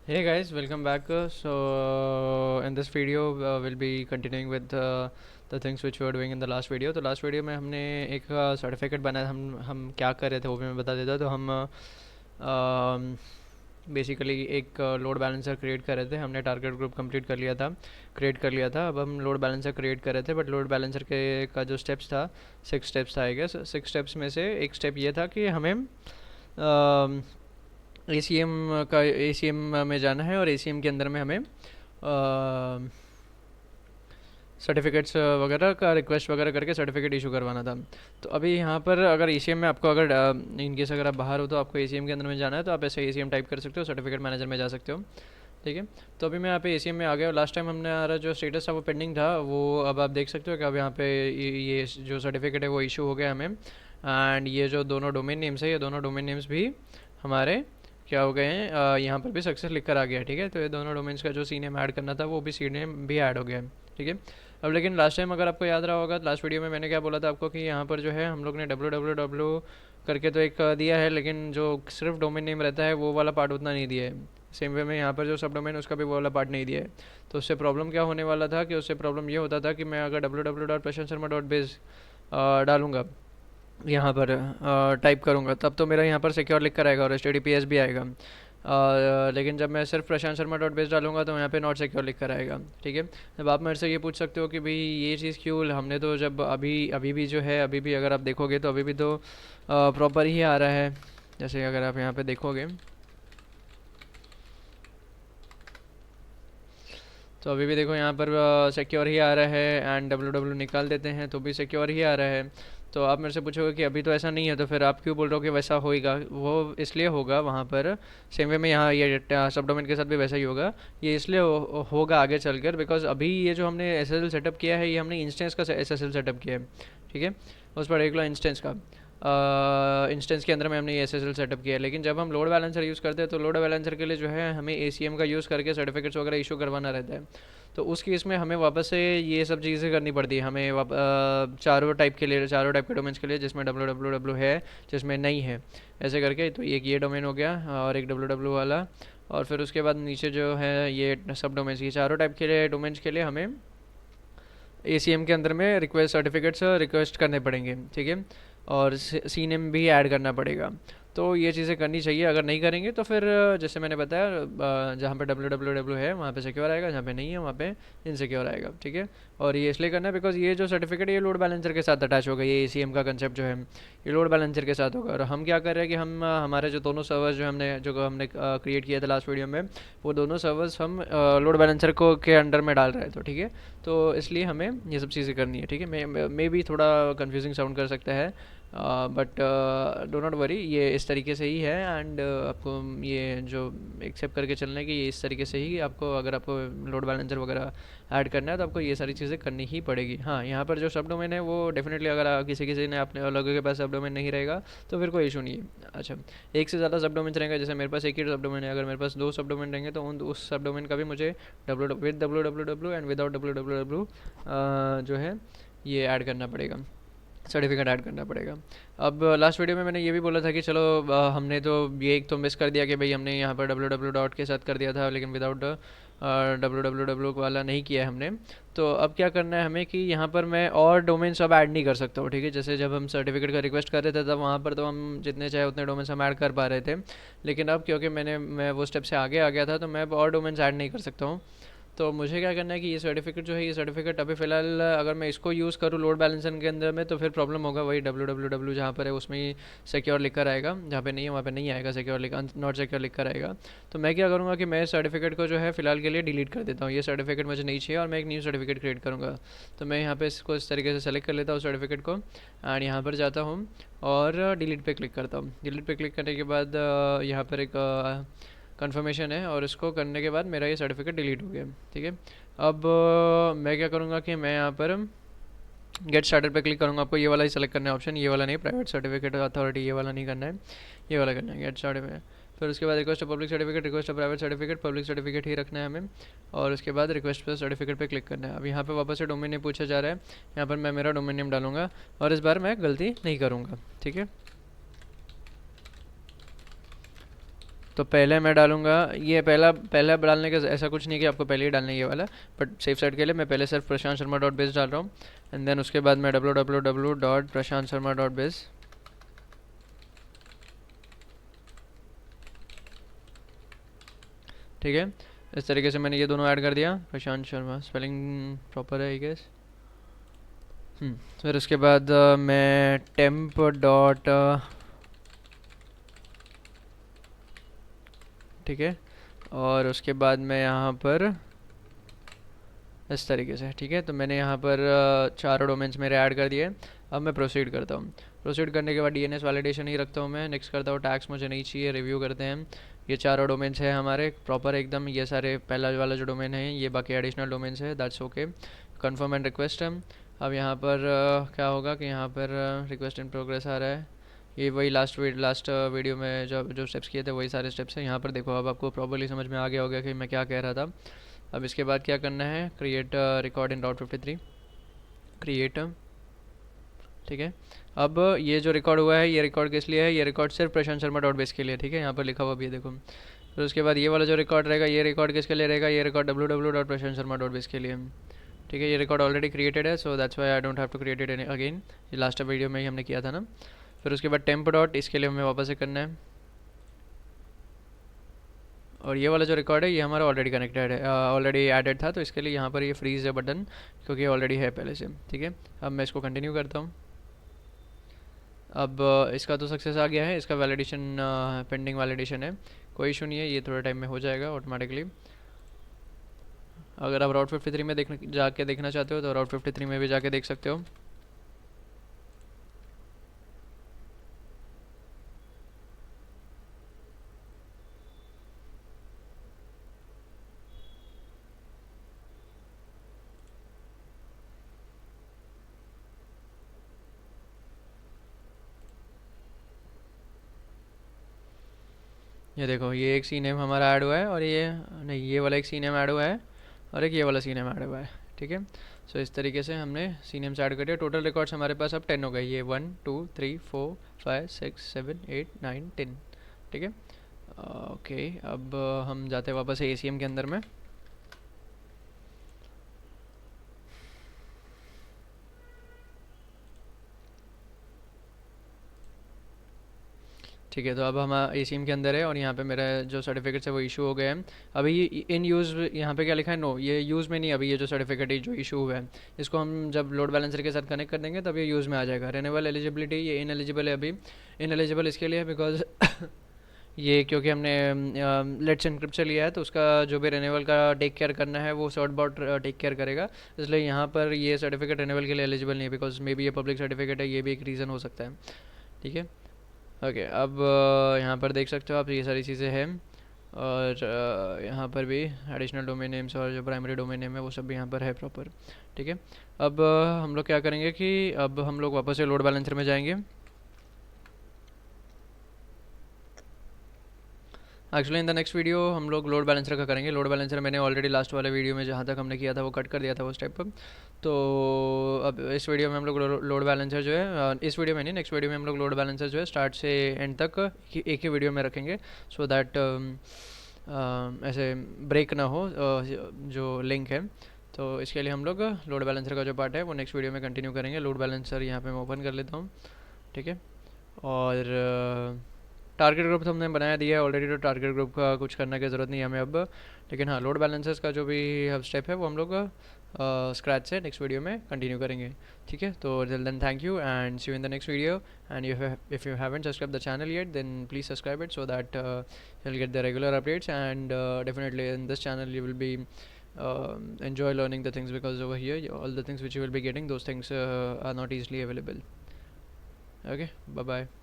Hey guys, welcome back. In this video, we'll be continuing with the things which we were doing in the last video. तो last video में हमने एक certificate बनाया। हम क्या कर रहे थे वो भी मैं बता देता। तो हम बेसिकली एक लोड बैलेंसर क्रिएट कर रहे थे। हमने टारगेट ग्रुप कंप्लीट कर लिया था, क्रिएट कर लिया था। अब हम लोड बैलेंसर क्रिएट कर रहे थे, बट लोड बैलेंसर के का जो स्टेप्स था, 6 स्टेप्स था आई गेस। 6 स्टेप्स में से एक स्टेप ये था कि हमें एसीएम में जाना है और एसीएम के अंदर में हमें सर्टिफिकेट्स वगैरह का रिक्वेस्ट वगैरह करके सर्टिफिकेट इशू करवाना था। तो अभी यहाँ पर अगर एसीएम में आपको अगर इन केस अगर आप बाहर हो तो आपको एसीएम के अंदर में जाना है, तो आप ऐसे एसीएम टाइप कर सकते हो, सर्टिफिकेट मैनेजर में जा सकते हो। ठीक है, तो अभी मैं यहाँ पे एसीएम में आ गया। लास्ट टाइम हमने हमारा जो स्टेटस था वो पेंडिंग था, वो अब आप देख सकते हो कि अब यहाँ पे ये जो सर्टिफिकेट है वो इशू हो गया हमें। एंड ये जो दोनों डोमेन नेम्स है, ये दोनों डोमेन नेम्स भी हमारे क्या हो गए हैं, यहाँ पर भी सक्सेस लिख कर आ गया। ठीक है, तो ये दोनों डोमेन्स का जो सी नेम ऐड करना था वो भी सी नेम भी ऐड हो गया है। ठीक है, अब लेकिन लास्ट टाइम अगर आपको याद रहा होगा, लास्ट वीडियो में मैंने क्या बोला था आपको कि यहाँ पर जो है हम लोग ने www करके तो एक दिया है, लेकिन जो सिर्फ डोमेन नेम रहता है वो वाला पार्ट उतना नहीं दिया है। सेम वे में यहाँ पर जो सब डोमेन उसका भी वो वाला पार्ट नहीं दिया है। तो उससे प्रॉब्लम क्या होने वाला था कि उससे प्रॉब्लम ये होता था कि मैं अगर www.prashant-sharma.biz डालूंगा, यहाँ पर टाइप करूँगा, तब तो मेरा यहाँ पर सिक्योर लिख कर आएगा और HTTPS भी आएगा। लेकिन जब मैं सिर्फ प्रशांत शर्मा डॉट बेस डालूंगा तो यहाँ पे नॉट सिक्योर लिख कर आएगा। ठीक है, अब आप मेरे से ये पूछ सकते हो कि भाई ये चीज़ क्यों, हमने तो जब अभी अभी भी जो है, अभी भी अगर आप देखोगे तो अभी भी तो प्रॉपर ही आ रहा है। जैसे अगर आप यहाँ पे देखोगे तो अभी भी देखो यहाँ पर सिक्योर ही आ रहा है, एंड www निकाल देते हैं तो भी सिक्योर ही आ रहा है। तो आप मेरे से पूछोगे कि अभी तो ऐसा नहीं है, तो फिर आप क्यों बोल रहे हो कि वैसा होएगा? वो इसलिए होगा वहाँ पर, सेम वे में यहाँ ये सब डोमेन के साथ भी वैसा ही होगा। ये इसलिए होगा आगे चलकर, बिकॉज अभी ये जो हमने SSL सेटअप किया है, ये हमने इंस्टेंस का SSL सेटअप किया है। ठीक है, उस पर्टिकुलर इंस्टेंस का इंस्टेंस के अंदर में हमने ये SSL सेटअप किया है। लेकिन जब हम लोड बैलेंसर यूज़ करते हैं तो लोड बैलेंसर के लिए जो है हमें ACM का यूज़ करके सर्टिफिकेट्स वगैरह इशू करवाना रहता है। तो उस केस में हमें वापस से ये सब चीज़ें करनी पड़ती है हमें चारों टाइप के लिए, चारों टाइप के डोमेन्स के लिए, जिसमें www है, जिसमें नहीं है, ऐसे करके। तो एक ये डोमेन हो गया और एक www वाला, और फिर उसके बाद नीचे जो है ये सब डोमेन्स, ये चारों टाइप के लिए डोमेन्स के लिए हमें ACM के अंदर में रिक्वेस्ट सर्टिफिकेट्स रिक्वेस्ट करने पड़ेंगे। ठीक है, और सी नेम भी ऐड करना पड़ेगा। तो ये चीज़ें करनी चाहिए, अगर नहीं करेंगे तो फिर जैसे मैंने बताया, जहाँ पे www है वहाँ पे सिक्योर आएगा, जहाँ पे नहीं है वहाँ पे इनसिक्योर आएगा। ठीक है, और ये इसलिए करना है बिकॉज ये जो सर्टिफिकेट है ये लोड बैलेंसर के साथ अटैच होगा। ये ACM का कंसेप्ट जो है ये लोड बैलेंसर के साथ होगा। और हम क्या कर रहे हैं कि हम हमारे जो दोनों सर्वर्स जो हमने क्रिएट किया था लास्ट वीडियो में, वो दोनों सर्वर्स हम लोड बैलेंसर को के अंडर में डाल रहे हैं। तो ठीक है, तो इसलिए हमें ये सब चीज़ें करनी है। ठीक है, मे भी थोड़ा कन्फ्यूजिंग साउंड कर सकता है, बट डो नॉट वरी, ये इस तरीके से ही है। एंड आपको ये जो एक्सेप्ट करके चलना है कि ये इस तरीके से ही आपको, अगर आपको लोड बैलेंसर वगैरह ऐड करना है तो आपको ये सारी चीज़ें करनी ही पड़ेगी। हाँ, यहाँ पर जो सब डोमेन है वो डेफिनेटली, अगर किसी ने अपने लोगों के पास सब डोमेन नहीं रहेगा तो फिर कोई इशू नहीं है। अच्छा, एक से ज़्यादा सब डोमेन रहेगा, जैसे मेरे पास एक ही सब डोमेन है, अगर मेरे पास 2 सब डोमेन रहेंगे तो उस सब डोमेन का भी मुझे with www and without www जो है ये ऐड करना पड़ेगा, सर्टिफिकेट ऐड करना पड़ेगा। अब लास्ट वीडियो में मैंने ये भी बोला था कि चलो हमने तो ये एक तो मिस कर दिया कि भाई हमने यहाँ पर www डॉट के साथ कर दिया था, लेकिन विदाउट www वाला नहीं किया है हमने। तो अब क्या करना है हमें कि यहाँ पर मैं और डोमेन्स अब ऐड नहीं कर सकता हूँ। ठीक है, जैसे जब हम सर्टिफिकेट का रिक्वेस्ट कर रहे थे तब वहाँ पर तो हम जितने चाहे उतने डोमेन्स हम ऐड कर पा रहे थे, लेकिन अब क्योंकि मैं वो स्टेप से आगे आ गया था तो मैं अब और डोमेन्स ऐड नहीं कर सकता हूँ। तो मुझे क्या करना है कि ये सर्टिफिकेट जो है, ये सर्टिफिकेट अभी फ़िलहाल अगर मैं इसको यूज़ करूँ लोड बैलेंसर के अंदर में तो फिर प्रॉब्लम होगा। वही www जहाँ पर है उसमें ही सिक्योर लिख कर आएगा, जहाँ पे नहीं है वहाँ पे नहीं आएगा, सिक्योर लिख नॉट सिक्योर लिख कर आएगा। तो मैं क्या करूँगा कि मैं सर्टिफिकेट को जो है फ़िलहाल के लिए डिलीट कर देता हूँ, ये सर्टिफिकेट मुझे नहीं चाहिए और मैं एक न्यू सर्टिफिकेट क्रिएट करूँगा। तो मैं यहाँ पर इसको इस तरीके से सेलेक्ट कर लेता हूँ सर्टिफिकेट को, एंड यहाँ पर जाता हूँ और डिलीट पे क्लिक करता हूँ। डिलीट पे क्लिक करने के बाद यहाँ पर एक कंफर्मेशन है, और इसको करने के बाद मेरा ये सर्टिफिकेट डिलीट हो गया। ठीक है, अब मैं क्या करूँगा कि मैं यहाँ पर गेट स्टार्टेड पे क्लिक करूँगा। आपको ये वाला ही सेलेक्ट करना है ऑप्शन, ये वाला नहीं, प्राइवेट सर्टिफिकेट अथॉरिटी ये वाला नहीं करना है, ये वाला करना है गेट स्टार्टेड में। फिर उसके बाद request public certificate, request private certificate, public certificate ही रखना है हमें, और उसके बाद रिक्वेस्ट पर सर्टिफिकेट पे क्लिक करना है। अब यहाँ पे वापस से डोमेन नेम पूछा जा रहा है, यहाँ पर मैं मेरा डोमेन नेम डालूंगा और इस बार मैं गलती नहीं करूँगा। ठीक है, तो पहले मैं डालूंगा ये पहला पहला डालने का ऐसा कुछ नहीं कि आपको पहले ही डालना है ये वाला, बट सेफ साइड के लिए मैं पहले सिर्फ प्रशांत शर्मा डॉट बेस डाल रहा हूँ, एंड देन उसके बाद मैं www.prashantSharma.biz, ठीक है। इस तरीके से मैंने ये दोनों ऐड कर दिया, प्रशांत शर्मा स्पेलिंग प्रॉपर है आई गेस। फिर उसके बाद मैं टेम्प डॉट, ठीक है, और उसके बाद मैं यहाँ पर इस तरीके से, ठीक है। तो मैंने यहाँ पर चारों डोमेन्स मेरे ऐड कर दिए। अब मैं प्रोसीड करता हूँ। प्रोसीड करने के बाद डीएनएस वैलिडेशन ही रखता हूँ मैं, नेक्स्ट करता हूँ, टैक्स मुझे नहीं चाहिए, रिव्यू करते हैं। ये चारों डोमेन्स है हमारे प्रॉपर एकदम, ये सारे पहला वाला जो डोमेन है, ये बाकी एडिशनल डोमेन्स है, that's okay. Confirm and request है। अब यहाँ पर क्या होगा कि यहाँ पर रिक्वेस्ट इन प्रोग्रेस आ रहा है, ये वही लास्ट वीडियो में जो जो स्टेप्स किए थे वही सारे स्टेप्स हैं। यहाँ पर देखो अब आपको प्रॉपर्ली समझ में आ गया होगा कि मैं क्या कह रहा था। अब इसके बाद क्या करना है, create record in Route 53, create, ठीक है। अब ये जो रिकॉर्ड हुआ है, ये रिकॉर्ड किस लिए है, ये रिकॉर्ड सिर्फ प्रशांत शर्मा डॉट बेस के लिए, ठीक है, यहाँ पर लिखा हुआ भी है देखो। फिर उसके बाद ये वाला जो रिकॉर्ड रहेगा, ये रिकॉर्ड किसके लिए रहेगा, ये रिकॉर्ड www.prashantSharma.biz के लिए, ठीक है। ये रिकॉर्ड ऑलरेडी क्रिएटेड है, so that's why I don't have to create it again, ये लास्ट वीडियो में ही हमने किया था ना। फिर उसके बाद टेम्प डॉट, इसके लिए हमें वापस से करना है, और ये वाला जो रिकॉर्ड है ये हमारा ऑलरेडी कनेक्टेड है, ऑलरेडी एडेड था, तो इसके लिए यहाँ पर ये फ्रीज है बटन, क्योंकि ऑलरेडी है पहले से, ठीक है। अब मैं इसको कंटिन्यू करता हूँ। अब इसका तो सक्सेस आ गया है, इसका वैलिडेशन पेंडिंग वैलिडेशन है, कोई इशू नहीं है, ये थोड़े टाइम में हो जाएगा ऑटोमेटिकली। अगर आप Route 53 में जाके देखना चाहते हो तो Route 53 में भी जाके देख सकते हो। ये देखो ये एक सी नेम हमारा ऐड हुआ है, और ये नहीं, ये वाला एक सी नेम ऐड हुआ है, और एक ये वाला सी नेम ऐड हुआ है, ठीक है। सो इस तरीके से हमने सी नेम्स ऐड कर दिया। टोटल रिकॉर्ड्स हमारे पास अब 10 हो गए, ये 1 2 3 4 5 6 7 8 9 10, ठीक है। ओके, अब हम जाते हैं वापस ACM के अंदर में। ठीक है, तो अब हम ACM के अंदर है, और यहाँ पे मेरा जो सर्टिफिकेट्स है वो इशू हो गए हैं। अभी ये इन यूज़, यहाँ पे क्या लिखा है, नो, ये यूज़ में नहीं, अभी ये जो सर्टिफिकेट है जो इशू हुआ है, इसको हम जब लोड बैलेंसर के साथ कनेक्ट कर देंगे तब ये यूज़ में आ जाएगा। रेनेबल एलिजिबिलिटी, ये इन एलिजिबल है अभी, इन एलिजिबल इसके लिए है बिकॉज ये क्योंकि हमने लेट्स एनक्रिप्ट से लिया है, तो उसका जो भी रेनेबल का टेक केयर करना है वो सॉर्ट बॉट टेक केयर करेगा, इसलिए यहाँ पर ये सर्टिफिकेट रेनेबल के लिए एलिजिबल नहीं है, बिकॉज मे बी ये पब्लिक सर्टिफिकेट है, ये भी एक रीज़न हो सकता है, ठीक है। ओके, अब यहाँ पर देख सकते हो आप ये सारी चीज़ें हैं, और यहाँ पर भी एडिशनल डोमेन नेम्स और जो प्राइमरी डोमेन नेम है वो सब भी यहाँ पर है प्रॉपर, ठीक है। अब हम लोग क्या करेंगे कि अब हम लोग वापस से लोड बैलेंसर में जाएंगे। Actually in the next video हम लोग लोड बैलेंसर का करेंगे। लोड बैलेंसर मैंने ऑलरेडी लास्ट वाले वीडियो में जहाँ तक हमने किया था वो कट कर दिया था वो स्टेप पर। तो अब इस वीडियो में हम लोग लोड बैलेंसर जो है, इस वीडियो में नहीं, नेक्स्ट वीडियो में हम लोग लोड बैलेंसर जो है स्टार्ट से एंड तक एक ही वीडियो में रखेंगे, सो दैट ऐसे ब्रेक ना हो जो लिंक है। तो इसके लिए हम लोग लोड बैलेंसर का जो पार्ट है वो नेक्स्ट वीडियो में कंटिन्यू करेंगे। लोड बैलेंसर यहाँ पे मैं ओपन कर लेता हूँ, ठीक है। और टारगेट ग्रुप तो हमने बना दिया है ऑलरेडी, तो टारगेट ग्रुप का कुछ करने की ज़रूरत नहीं है हमें अब, लेकिन हाँ लोड बैलेंसेस का जो भी अब स्टेप है वो हम लोग स्क्रैच से नेक्स्ट वीडियो में कंटिन्यू करेंगे, ठीक है। तो till then thank you and see you in the next video, and if you haven't subscribe the channel yet then please subscribe it, so that you'll get the regular updates, and definitely in this channel you will be enjoy learning the things, because over here all the things which you will be getting, those things are not easily available. Okay, bye bye.